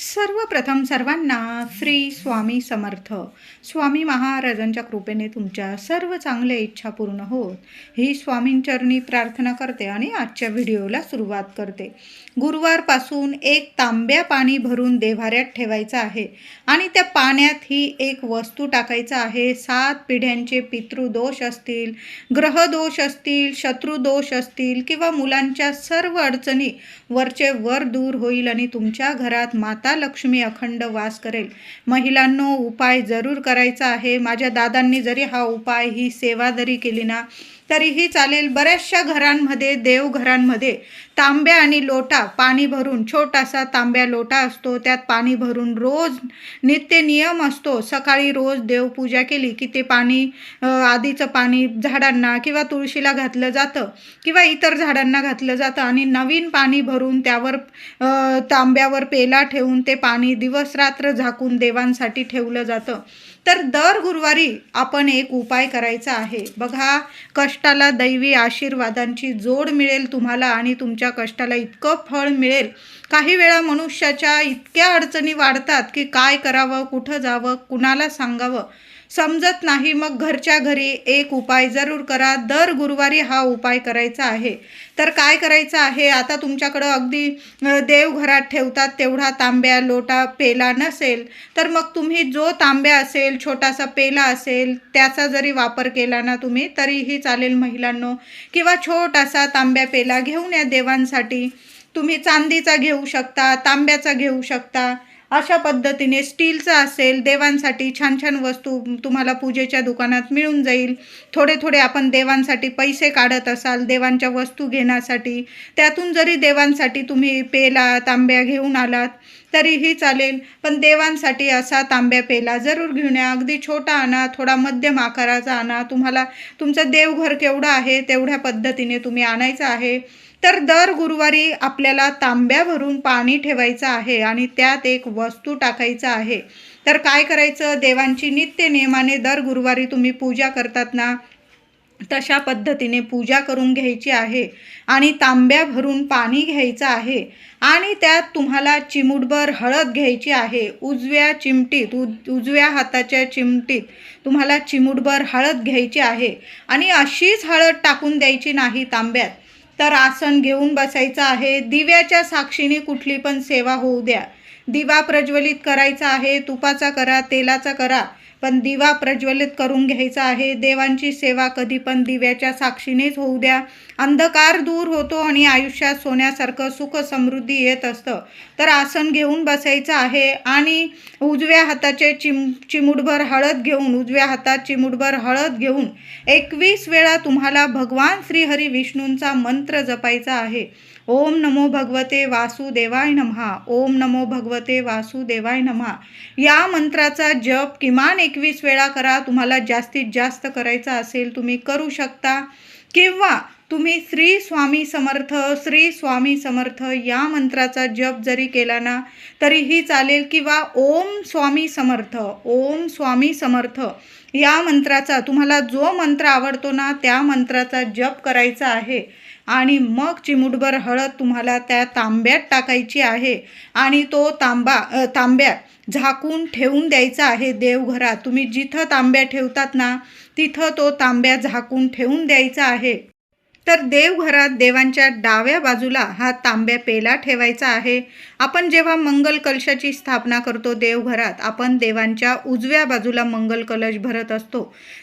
सर्वप्रथम सर्वांना श्री स्वामी समर्थ. स्वामी महाराजांच्या कृपेने तुमच्या सर्व चांगल्या इच्छा पूर्ण होत ही स्वामींचरणी प्रार्थना करते आणि आजच्या व्हिडिओला सुरुवात करते. गुरुवारपासून एक तांब्या पाणी भरून देव्हाऱ्यात ठेवायचं आहे आणि त्या पाण्यात ही एक वस्तू टाकायचं आहे. 7 पिढ्यांचे पितृदोष असतील, ग्रहदोष असतील, शत्रुदोष असतील किंवा मुलांच्या सर्व अडचणी वरचे वर दूर होईल आणि तुमच्या घरात माता लक्ष्मी अखंड वास करेल. महिलांनो, उपाय जरूर करायचा आहे. माझ्या दादांनी जरी हा उपाय, ही सेवा जरी केली ना तरीही चालेल. बऱ्याचशा घरांमध्ये, देवघरांमध्ये तांब्या आणि लोटा पाणी भरून, छोटासा तांब्या लोटा असतो, त्यात पाणी भरून रोज नित्य नियम असतो. सकाळी रोज देवपूजा केली की ते पाणी, आधीचं पाणी झाडांना किंवा तुळशीला घातलं जातं किंवा इतर झाडांना घातलं जातं आणि नवीन पाणी भरून त्यावर तांब्यावर पेला ठेवून ते पाणी दिवस रात्र झाकून देवांसाठी ठेवलं जातं. तर दर गुरुवारी आपण एक उपाय करायचा आहे. बघा, कष्टाला दैवी आशीर्वादांची जोड मिळेल तुम्हाला आणि तुमच्या कष्टाला इतकं फळ मिळेल. काही वेळा मनुष्याच्या इतक्या अडचणी वाढतात की काय करावं, कुठं जावं, कुणाला सांगावं समजत नाही. मग घरच्या घरी एक उपाय जरूर करा. दर गुरुवारी हा उपाय करायचा आहे. तर काय करायचं आहे, आता तुमच्याकडं अगदी देवघरात ठेवतात तेवढा तांब्या लोटा पेला नसेल तर मग तुम्ही जो तांब्या असेल, छोटासा पेला असेल, त्याचा जरी वापर केला ना तुम्ही तरीही चालेल महिलांनो. किंवा छोटासा तांब्या पेला घेऊन या देवांसाठी. तुम्ही चांदीचा घेऊ शकता, तांब्याचा घेऊ शकता. अशा पद्धतीने स्टीलचा असेल, देवांसाठी छान छान वस्तू तुम्हाला पूजेच्या दुकानात मिळून जाईल. थोडे थोडे आपण देवांसाठी पैसे काढत असाल देवांच्या वस्तू घेण्यासाठी, त्यातून जरी देवांसाठी तुम्ही पेला तांब्या घेऊन आलात तरीही चालेल. पण देवांसाठी असा तांब्या पेला जरूर घेऊन या. अगदी छोटा आणा, थोडा मध्यम आकाराचा आणा. तुम्हाला तुमचं देवघर केवढं आहे तेवढ्या पद्धतीने तुम्ही आणायचं आहे. तर दर गुरुवारी आपल्याला तांब्या भरून पाणी ठेवायचं आहे आणि त्यात एक वस्तू टाकायचं आहे. तर काय करायचं, देवांची नित्य नियमाने दर गुरुवारी तुम्ही पूजा करतात ना तशा पद्धतीने पूजा करून घ्यायची आहे आणि तांब्या भरून पाणी घ्यायचं आहे आणि त्यात तुम्हाला चिमूटभर हळद घ्यायची आहे. उजव्या हाताच्या चिमटीत तुम्हाला चिमूटभर हळद घ्यायची आहे आणि अशीच हळद टाकून द्यायची नाही तांब्यात. तर आसन घेऊन बसायचं आहे. दिव्याच्या साक्षीने कुठली पण सेवा होऊ द्या. दिवा प्रज्वलित करायचा आहे, तुपाचा करा, तेलाचा करा, पण दिवा प्रज्वलित करून घ्यायचा आहे. देवांची सेवा कधी पण दिव्याच्या साक्षीनेच होऊ द्या. अंधकार दूर होतो आणि आयुष्यात सोन्यासारखं सुख समृद्धी येत असतं. तर आसन घेऊन बसायचं आहे आणि उजव्या हाताचे चिमूटभर हळद घेऊन, उजव्या हातात चिमूटभर हळद घेऊन 21 वेळा तुम्हाला भगवान श्रीहरी विष्णूंचा मंत्र जपायचा आहे. ओम नमो भगवते वासुदेवाय नमः. ओम नमो भगवते वासुदेवाय नमः. या मंत्राचा जप किमान 21 वेळा करा. तुम्हाला जास्तीत जास्त करायचा असेल तुम्ही करू शकता किंवा तुम्ही श्री स्वामी समर्थ, श्री स्वामी समर्थ या मंत्राचा जप जरी केला ना तरीही चालेल किंवा ओम स्वामी समर्थ, ओम स्वामी समर्थ या मंत्राचा, तुम्हाला जो मंत्र आवडतो ना त्या मंत्राचा जप करायचा आहे आणि मग चिमूटभर हळद तुम्हाला त्या तांब्यात टाकायची आहे आणि तो तांब्या झाकून ठेवून द्यायचा आहे देवघरात. तुम्ही जिथं तांब्या ठेवतात ना तिथं तो तांब्या झाकून ठेवून द्यायचा आहे. तर देवघरात देवांच्या डाव्या बाजूला हा तांब्या पेला ठेवायचा आहे. आपण जेव्हा मंगल कलशाची स्थापना करतो देवघरात, आपण देवांच्या उजव्या बाजूला मंगल कलश भरत असतो.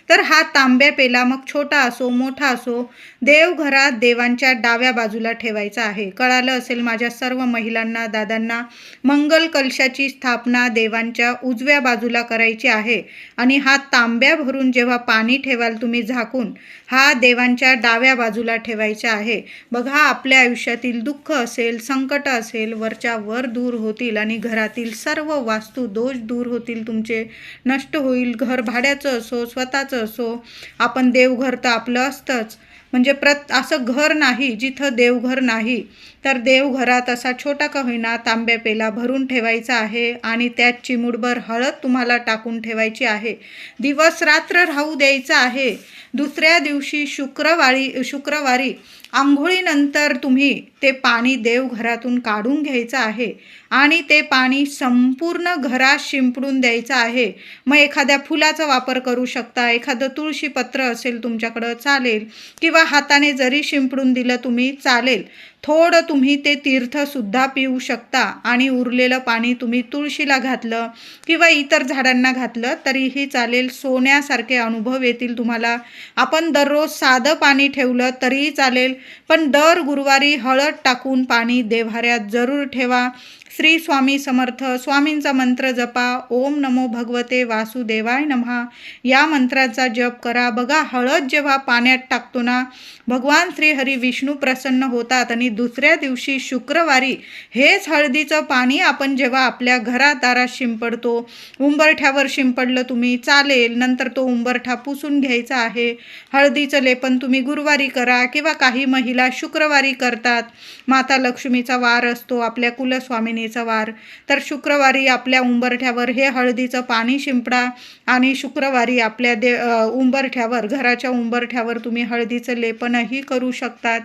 तर हा तांब्या पेला मग छोटा असो मोठा असो, देवघरात देवांच्या डाव्या बाजूला ठेवायचा आहे. कळालं असेल माझ्या सर्व महिलांना, दादांना. मंगल कलशाची स्थापना देवांच्या उजव्या बाजूला करायची आहे आणि हा तांब्या भरून जेव्हा पाणी ठेवाल तुम्ही झाकून, हा देवांच्या डाव्या बाजूला ठेवायचा आहे. बघा, आपल्या आयुष्यातील दुःख असेल, संकट असेल, वरच्या वर दूर होतील आणि घरातील सर्व वास्तू दोष दूर होतील, तुमचे नष्ट होईल. घर भाड्याचं असो, स्वतःचं असो, आपण देवघर तर आपलं असतंच. म्हणजे असं घर नाही जिथं देवघर नाही, तर देवघरात असा छोटा का होईना तांब्या पेला भरून ठेवायचा आहे आणि त्यात चिमूटभर हळद तुम्हाला टाकून ठेवायची आहे. दिवस रात्र राहू द्यायचं आहे. दुसऱ्या दिवशी शुक्रवारी अंघोळीनंतर तुम्ही ते पाणी देवघरातून काढून घ्यायचं आहे आणि ते पाणी संपूर्ण घरात शिंपडून द्यायचं आहे. मग एखाद्या फुलाचा वापर करू शकता, एखादं तुळशी पत्र असेल तुमच्याकडं चालेल, किंवा हाताने जरी शिंपडून दिलं तुम्ही चालेल. थोडं तुम्ही ते तीर्थसुद्धा पिऊ शकता आणि उरलेलं पाणी तुम्ही तुळशीला घातलं किंवा इतर झाडांना घातलं तरीही चालेल. सोन्यासारखे अनुभव येतील तुम्हाला. आपण दररोज साधं पाणी ठेवलं तरीही चालेल, पण दर गुरुवारी हळद टाकून पाणी देव्हाऱ्यात जरूर ठेवा. श्री स्वामी समर्थ. स्वामींचा मंत्र जपा. ओम नमो भगवते वासुदेवाय नमः या मंत्राचा जप करा. बघा, हळद जेव्हा पाण्यात टाकतो ना, भगवान श्री हरी विष्णू प्रसन्न होतात आणि दुसऱ्या दिवशी शुक्रवारी हेच हळदीचं पाणी आपण जेव्हा आपल्या घरात दारात शिंपडतो, उंबरठ्यावर शिंपडलं तुम्ही चालेल, नंतर तो उंबरठा पुसून घ्यायचा आहे. हळदीचं लेपन तुम्ही गुरुवारी करा किंवा काही महिला शुक्रवारी करतात. माता लक्ष्मीचा वार असतो, आपल्या कुलस्वामिनीचा वार, तर शुक्रवारी आपल्या उंबरठ्यावर हे हळदीचं पाणी शिंपडा आणि शुक्रवारी आपल्या उंबरठ्यावर, घराच्या उंबरठ्यावर तुम्ही हळदीचं लेपनही करू शकतात.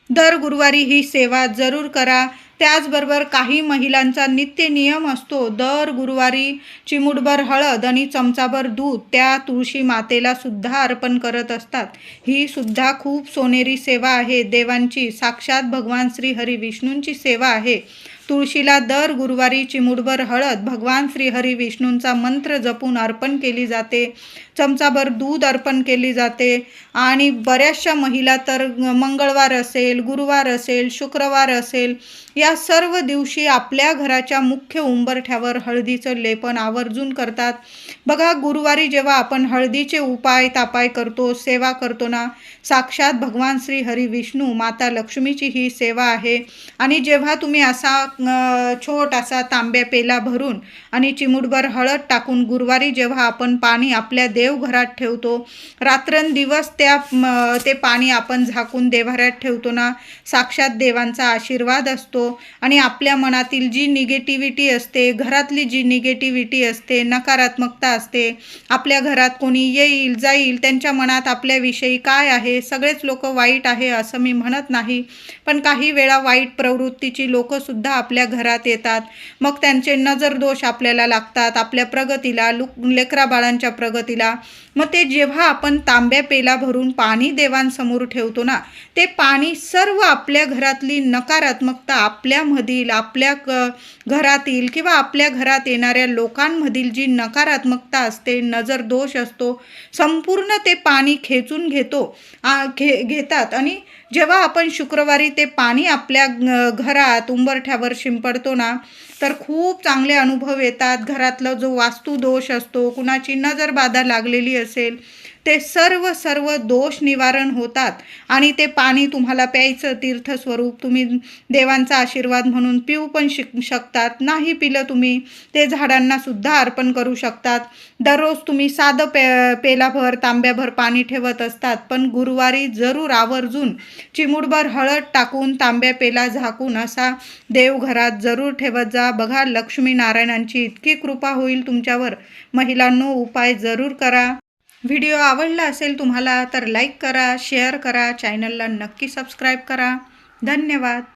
दर गुरुवारी ही सेवा जरूर करा. त्याचबरोबर काही महिलांचा नित्य नियम असतो, दर गुरुवारी चिमूटभर हळद आणि चमचाभर दूध त्या तुळशी मातेला सुद्धा अर्पण करत असतात. ही सुद्धा खूप सोनेरी सेवा आहे. देवांची, साक्षात भगवान श्री हरी विष्णूंची सेवा आहे. तुळशीला दर गुरुवारी चिमूटभर हळद भगवान श्री हरी विष्णूंचा मंत्र जपून अर्पण केली जाते. चमचाभर दूध अर्पण केली जाते आणि बऱ्याचशा महिला तर मंगळवार असेल, गुरुवार असेल, शुक्रवार असेल, या सर्व दिवशी आपल्या घराच्या मुख्य उंबरठ्यावर हळदीचं लेपन आवर्जून करतात. बघा, गुरुवारी जेव्हा आपण हळदीचे उपाय तापाय करतो, सेवा करतो ना, साक्षात भगवान श्री हरी विष्णू, माता लक्ष्मीची ही सेवा आहे. आणि जेव्हा तुम्ही असा छोटासा तांब्या पेला भरून आणि चिमूटभर हळद टाकून गुरुवारी जेव्हा आपण पाणी आपल्या देवघरात ठेवतो, रात्रंदिवस ते पाणी आपण झाकून देव्हाऱ्यात ठेवतो ना, साक्षात देवांचा आशीर्वाद असतो आणि आपल्या मनातील जी निगेटिव्हिटी असते, घरातली जी निगेटिव्हिटी असते, नकारात्मकता असते, आपल्या घरात कोणी येईल जाईल, त्यांच्या मनात आपल्याविषयी काय आहे, सगळेच लोक वाईट आहे असं मी म्हणत नाही, पण काही वेळा वाईट प्रवृत्तीची लोकंसुद्धा आपल्या घरात येतात. मग त्यांचे नजरदोष आपल्याला लागतात, आपल्या प्रगतीला, लेकराबाळांच्या प्रगतीला. मग ते जेव्हा आपण तांब्या पेला भरून पाणी देवांसमोर ठेवतो ना, ते पाणी सर्व आपल्या घरातली नकारात्मकता, आपल्यामधील, आपल्या घरातील किंवा आपल्या घरात येणाऱ्या लोकांमधील जी नकारात्मकता असते, नजरदोष असतो, संपूर्ण ते पाणी खेचून घेतात. आणि जेव्हा आपण शुक्रवारी ते पाणी आपल्या घरात उंबरठ्यावर शिंपडतो ना, तर खूप चांगले अनुभव येतात. घरातला जो वास्तुदोष असतो, कुणाची नजरबाधा लागलेली असेल, ते सर्व दोष निवारण होतात आणि ते पाणी तुम्हाला प्यायचं तीर्थस्वरूप, तुम्ही देवांचा आशीर्वाद म्हणून पिऊ पण शकतात. नाही पिलं तुम्ही ते झाडांना सुद्धा अर्पण करू शकतात. दररोज तुम्ही साधं पेलाभर, तांब्याभर पाणी ठेवत असतात, पण गुरुवारी जरूर आवर्जून चिमूटभर हळद टाकून तांब्या पेला झाकून असा देवघरात जरूर ठेवत जा. बघा, लक्ष्मीनारायणांची इतकी कृपा होईल तुमच्यावर. महिलांनो, उपाय जरूर करा. व्हिडिओ आवडला असेल तुम्हाला तर लाईक करा, शेअर करा, चॅनलला नक्की सबस्क्राईब करा. धन्यवाद.